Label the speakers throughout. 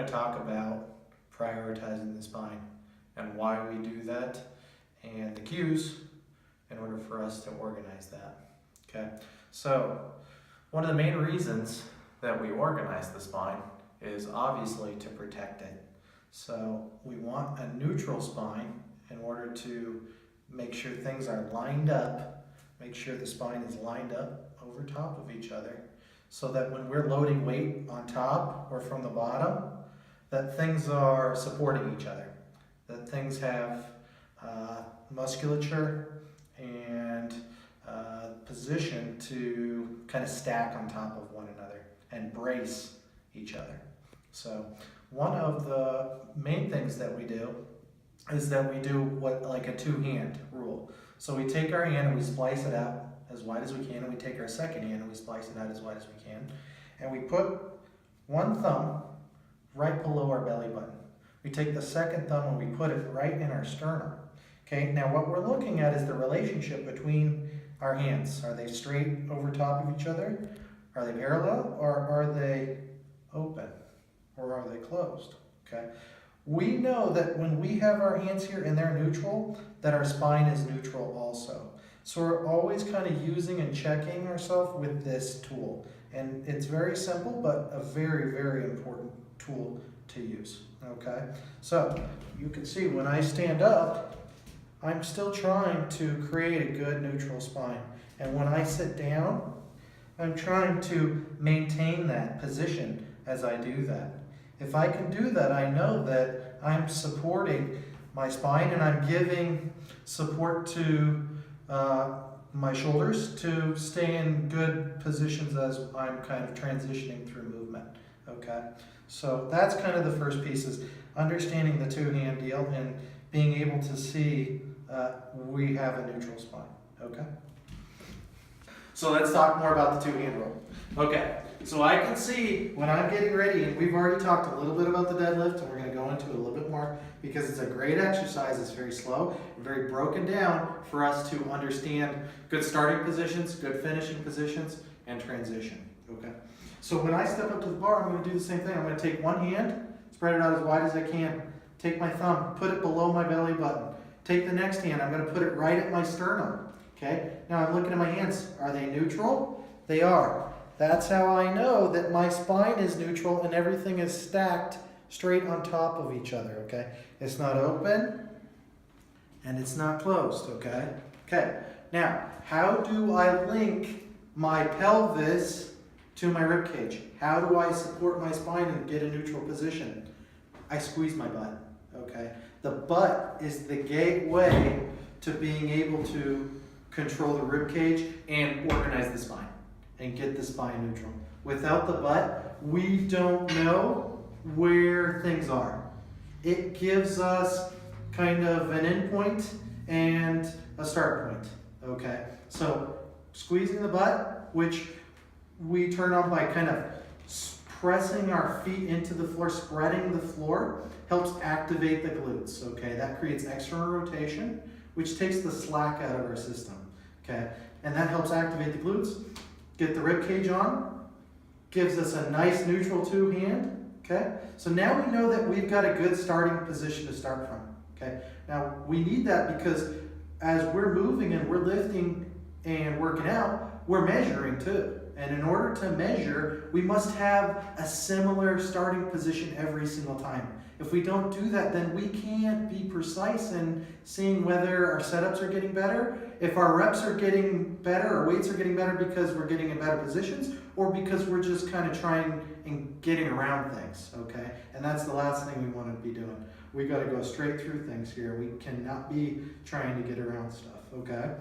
Speaker 1: talk about prioritizing the spine and why we do that and the cues in order for us to organize that. Okay, so one of the main reasons that we organize the spine is obviously to protect it. So we want a neutral spine in order to make sure things are lined up, make sure the spine is lined up over top of each other, so that when we're loading weight on top or from the bottom, that things are supporting each other, that things have musculature and position to kind of stack on top of one another and brace each other. So one of the main things that we do is that we do what like a two-hand rule. So we take our hand and we splice it out as wide as we can, and we take our second hand and we splice it out as wide as we can, and we put one thumb right below our belly button. We take the second thumb and we put it right in our sternum. Okay, now what we're looking at is the relationship between our hands. Are they straight over top of each other? Are they parallel, or are they open, or are they closed? Okay, we know that when we have our hands here and they're neutral, that our spine is neutral also. So we're always kind of using and checking ourselves with this tool. And it's very simple, but a very, very important tool to use. Okay, so you can see when I stand up, I'm still trying to create a good neutral spine. And when I sit down, I'm trying to maintain that position as I do that. If I can do that, I know that I'm supporting my spine and I'm giving support to my shoulders to stay in good positions as I'm kind of transitioning through movement. Okay, so that's kind of the first piece, is understanding the two-hand deal and being able to see we have a neutral spine. Okay, so let's talk more about the two-hand rule. Okay, so I can see when I'm getting ready, and we've already talked a little bit about the deadlift, and we're going to go into it a little bit more because it's a great exercise. It's very slow and very broken down for us to understand good starting positions, good finishing positions, and transition. Okay, so when I step up to the bar, I'm going to do the same thing. I'm going to take one hand, spread it out as wide as I can, take my thumb, put it below my belly button. Take the next hand, I'm going to put it right at my sternum. Okay, now I'm looking at my hands. Are they neutral? They are. That's how I know that my spine is neutral and everything is stacked straight on top of each other. Okay, it's not open and it's not closed. Okay, okay. Now, how do I link my pelvis to my rib cage? How do I support my spine and get a neutral position? I squeeze my butt. Okay, the butt is the gateway to being able to control the rib cage and organize the spine and get the spine neutral. Without the butt, we don't know where things are. It gives us kind of an end point and a start point. Okay, so squeezing the butt, which we turn on by kind of pressing our feet into the floor, spreading the floor, helps activate the glutes. Okay, that creates external rotation, which takes the slack out of our system. Okay, and that helps activate the glutes, get the rib cage on, gives us a nice neutral two-hand. Okay, so now we know that we've got a good starting position to start from. Okay, now we need that because as we're moving and we're lifting and working out, we're measuring too. And in order to measure, we must have a similar starting position every single time. If we don't do that, then we can't be precise in seeing whether our setups are getting better, if our reps are getting better, our weights are getting better because we're getting in better positions, or because we're just kind of trying and getting around things, okay? And that's the last thing we want to be doing. We got to go straight through things here. We cannot be trying to get around stuff, okay?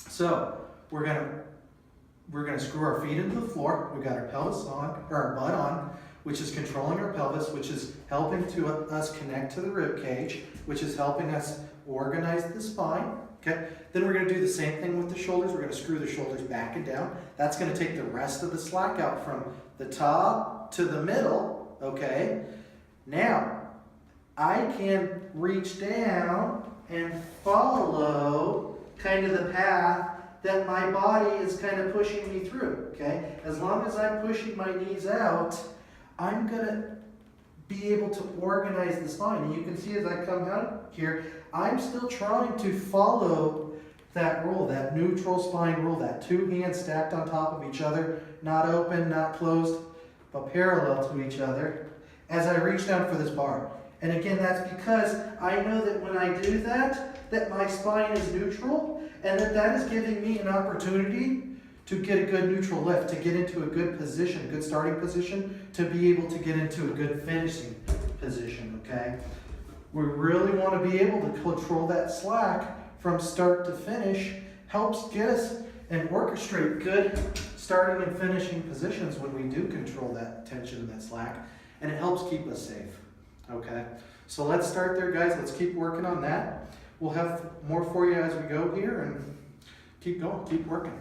Speaker 1: So we're gonna screw our feet into the floor. We've got our pelvis on, or our butt on, which is controlling our pelvis, which is helping to us connect to the rib cage, which is helping us organize the spine. Okay. Then we're going to do the same thing with the shoulders. We're going to screw the shoulders back and down. That's going to take the rest of the slack out from the top to the middle. Okay. Now, I can reach down and follow kind of the path that my body is kind of pushing me through, okay? As long as I'm pushing my knees out, I'm gonna be able to organize the spine. And you can see as I come down here, I'm still trying to follow that rule, that neutral spine rule, that two hands stacked on top of each other, not open, not closed, but parallel to each other as I reach down for this bar. And again, that's because I know that when I do that, that my spine is neutral, and that is giving me an opportunity to get a good neutral lift, to get into a good position, a good starting position, to be able to get into a good finishing position, okay? We really want to be able to control that slack from start to finish, helps get us and orchestrate good starting and finishing positions when we do control that tension and that slack, and it helps keep us safe, okay? So let's start there, guys. Let's keep working on that. We'll have more for you as we go here, and keep going, keep working.